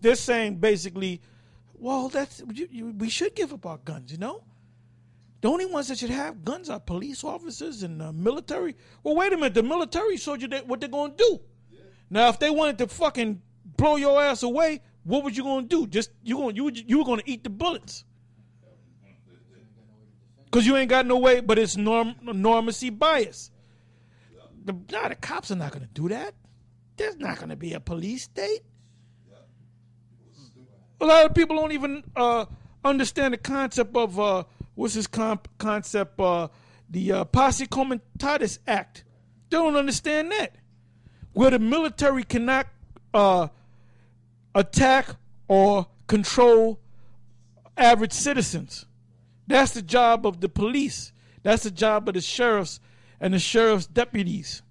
they're saying basically, well, we should give up our guns, you know? The only ones that should have guns are police officers and military. Well, wait a minute. The military showed you what they're going to do. Yeah. Now, if they wanted to fucking blow your ass away, what was you going to do? You were going to eat the bullets. Because you ain't got no way, but it's normacy bias. The cops are not going to do that. There's not going to be a police state. A lot of people don't even understand the concept of, what's this concept, the Posse Comitatus Act. They don't understand that. Where the military cannot attack or control average citizens. That's the job of the police. That's the job of the sheriffs and the sheriff's deputies.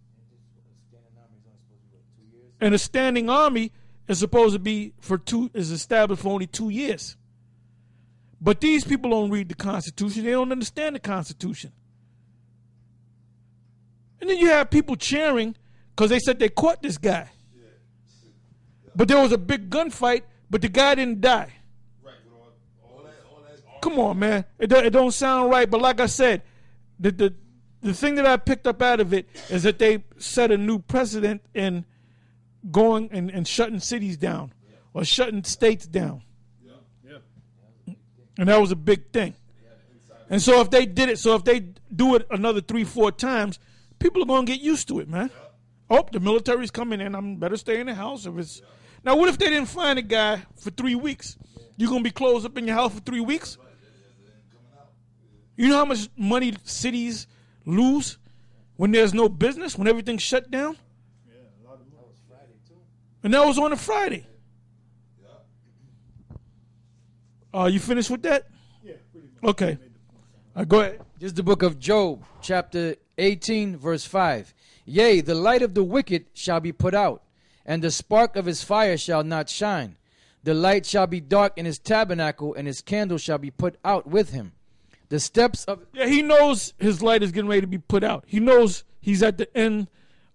And a standing army is supposed to be is established for only 2 years. But these people don't read the Constitution. They don't understand the Constitution. And then you have people cheering because they said they caught this guy. But there was a big gunfight, but the guy didn't die. Come on, man. It don't sound right. But like I said, the thing that I picked up out of it is that they set a new precedent in going and shutting cities down or shutting states down. And that was a big thing. And so if they do it another 3-4 times, people are going to get used to it, man. Oh, the military's coming in. I'm better stay in the house. Now, what if they didn't find a guy for 3 weeks? You going to be closed up in your house for 3 weeks? You know how much money cities lose when there's no business, when everything's shut down? Yeah, a lot of money. That was Friday, too. And that was on a Friday. You finished with that? Yeah, pretty much. Okay. Go ahead. This is the book of Job, chapter 18, verse 5. Yea, the light of the wicked shall be put out, and the spark of his fire shall not shine. The light shall be dark in his tabernacle, and his candle shall be put out with him. The steps of... Yeah, he knows his light is getting ready to be put out. He knows he's at the end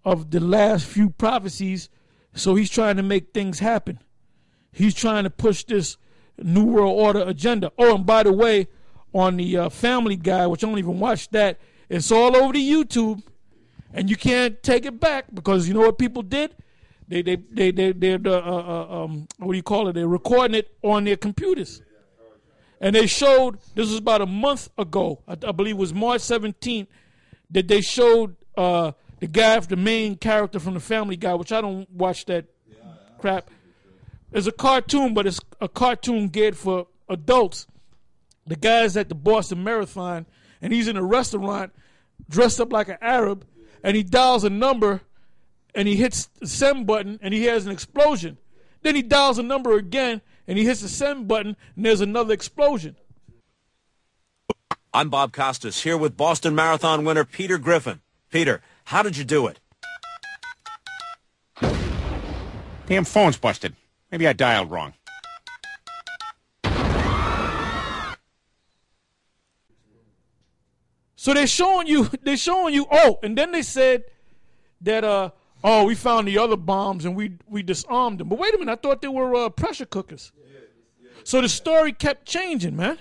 of the last few prophecies, so he's trying to make things happen. He's trying to push this New World Order agenda. Oh, and by the way, on the Family Guy, which I don't even watch that, it's all over the YouTube, and you can't take it back because you know what people did? They're what do you call it? They're recording it on their computers, and they showed this was about a month ago. I believe it was March 17th that they showed the guy, the main character from the Family Guy, which I don't watch that crap. It's a cartoon, but it's a cartoon geared for adults. The guy's at the Boston Marathon, and he's in a restaurant dressed up like an Arab, and he dials a number, and he hits the send button, and he has an explosion. Then he dials a number again, and he hits the send button, and there's another explosion. I'm Bob Costas, here with Boston Marathon winner Peter Griffin. Peter, how did you do it? Damn phone's busted. Maybe I dialed wrong. So they're showing you, oh, and then they said that, we found the other bombs and we disarmed them. But wait a minute, I thought they were pressure cookers. So the story kept changing, man.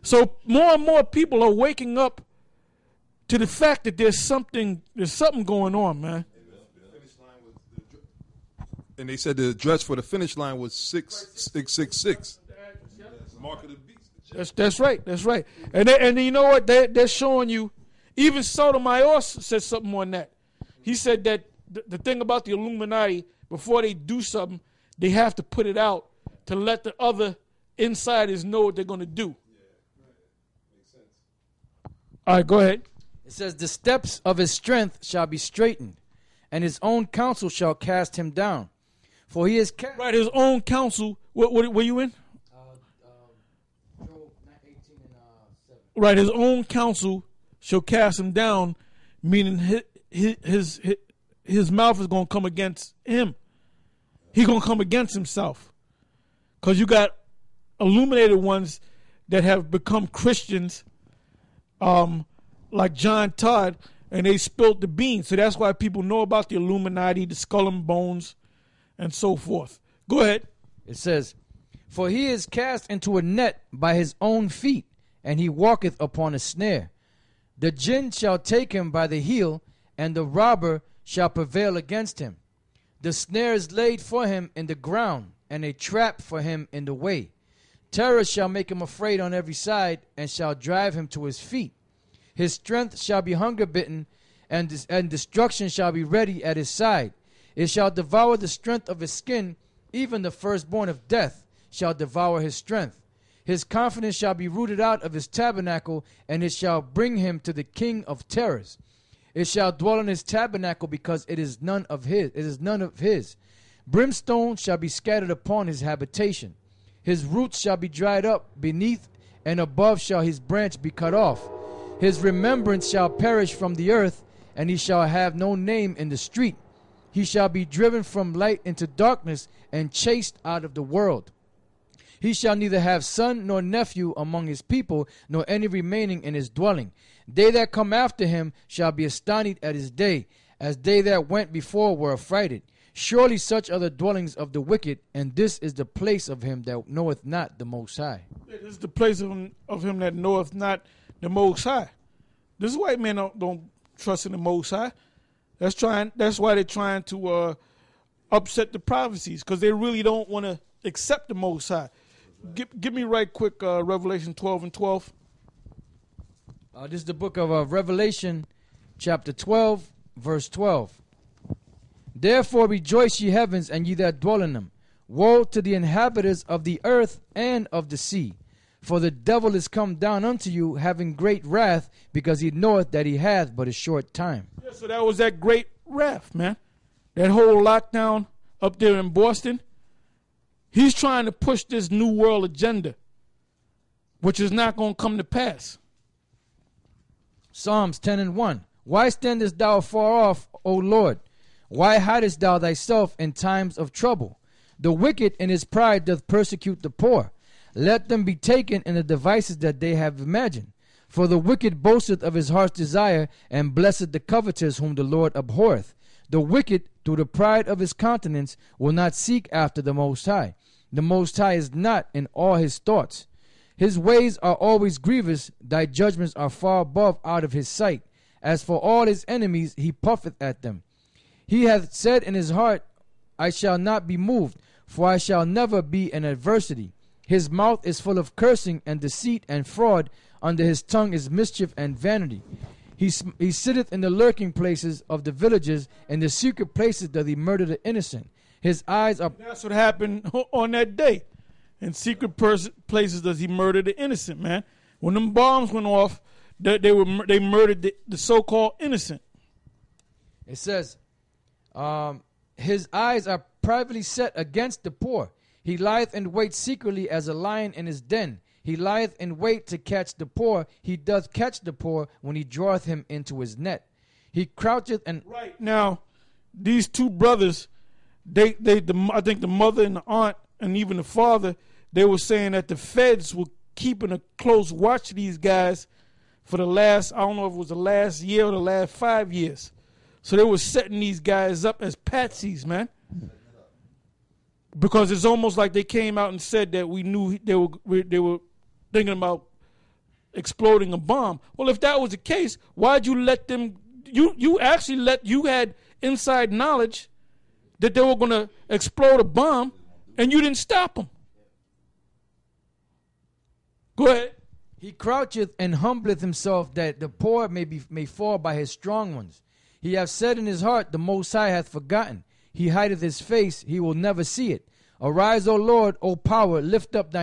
So more and more people are waking up to the fact that there's something going on, man. And they said the address for the finish line was 6666. Mark of the beast. That's right. And you know what? They're showing you. Even Sotomayor said something on that. He said that the thing about the Illuminati, before they do something, they have to put it out to let the other insiders know what they're going to do. Yeah, right. Makes sense. All right, go ahead. It says, the steps of his strength shall be straightened, and his own counsel shall cast him down. For he is cast... Right, his own counsel. What were you in? Job 18 and 7. Right, his own counsel shall cast him down, meaning his mouth is going to come against him. He's going to come against himself. Because you got illuminated ones that have become Christians, like John Todd, and they spilled the beans. So that's why people know about the Illuminati, the skull and bones, and so forth. Go ahead. It says, "For he is cast into a net by his own feet, and he walketh upon a snare. The jinn shall take him by the heel, and the robber shall prevail against him. The snare is laid for him in the ground, and a trap for him in the way. Terror shall make him afraid on every side, and shall drive him to his feet. His strength shall be hunger bitten, and destruction shall be ready at his side. It shall devour the strength of his skin, even the firstborn of death shall devour his strength. His confidence shall be rooted out of his tabernacle, and it shall bring him to the king of terrors. It shall dwell in his tabernacle, because it is none of his. It is none of his. Brimstone shall be scattered upon his habitation. His roots shall be dried up beneath, and above shall his branch be cut off. His remembrance shall perish from the earth, and he shall have no name in the street. He shall be driven from light into darkness, and chased out of the world. He shall neither have son nor nephew among his people, nor any remaining in his dwelling. They that come after him shall be astonished at his day, as they that went before were affrighted. Surely such are the dwellings of the wicked, and this is the place of him that knoweth not the Most High." This is the place of him that knoweth not the Most High. This white man don't trust in the Most High. That's why they're trying to upset the prophecies, because they really don't want to accept the Most High. Give me right quick Revelation 12 and 12. This is the book of Revelation, chapter 12, verse 12. "Therefore rejoice, ye heavens, and ye that dwell in them. Woe to the inhabitants of the earth and of the sea. For the devil is come down unto you, having great wrath, because he knoweth that he hath but a short time." Yeah, so that was that great wrath, man. That whole lockdown up there in Boston. He's trying to push this new world agenda, which is not going to come to pass. Psalms 10 and 1. "Why standest thou far off, O Lord? Why hidest thou thyself in times of trouble? The wicked in his pride doth persecute the poor. Let them be taken in the devices that they have imagined. For the wicked boasteth of his heart's desire, and blesseth the covetous whom the Lord abhorreth. The wicked, through the pride of his countenance, will not seek after the Most High. The Most High is not in all his thoughts. His ways are always grievous. Thy judgments are far above out of his sight. As for all his enemies, he puffeth at them. He hath said in his heart, I shall not be moved, for I shall never be in adversity. His mouth is full of cursing and deceit and fraud. Under his tongue is mischief and vanity. He sitteth in the lurking places of the villages. In the secret places doth he murder the innocent. His eyes are... That's what happened on that day. In secret places does he murder the innocent, man. When them bombs went off, they murdered the so-called innocent. It says, his eyes are privately set against the poor. He lieth in wait secretly as a lion in his den. He lieth in wait to catch the poor. He doth catch the poor when he draweth him into his net. He croucheth and... Right. Now, these two brothers, I think the mother and the aunt and even the father, they were saying that the feds were keeping a close watch of these guys for the last, I don't know if it was the last year or the last 5 years. So they were setting these guys up as patsies, man. Because it's almost like they came out and said that we knew they were thinking about exploding a bomb. Well, if that was the case, why'd you let them? You had inside knowledge that they were going to explode a bomb, and you didn't stop them. Go ahead. He croucheth and humbleth himself, that the poor may fall by his strong ones. He hath said in his heart, the Most High hath forgotten. He hideth his face, he will never see it. Arise, O Lord, O power, lift up thy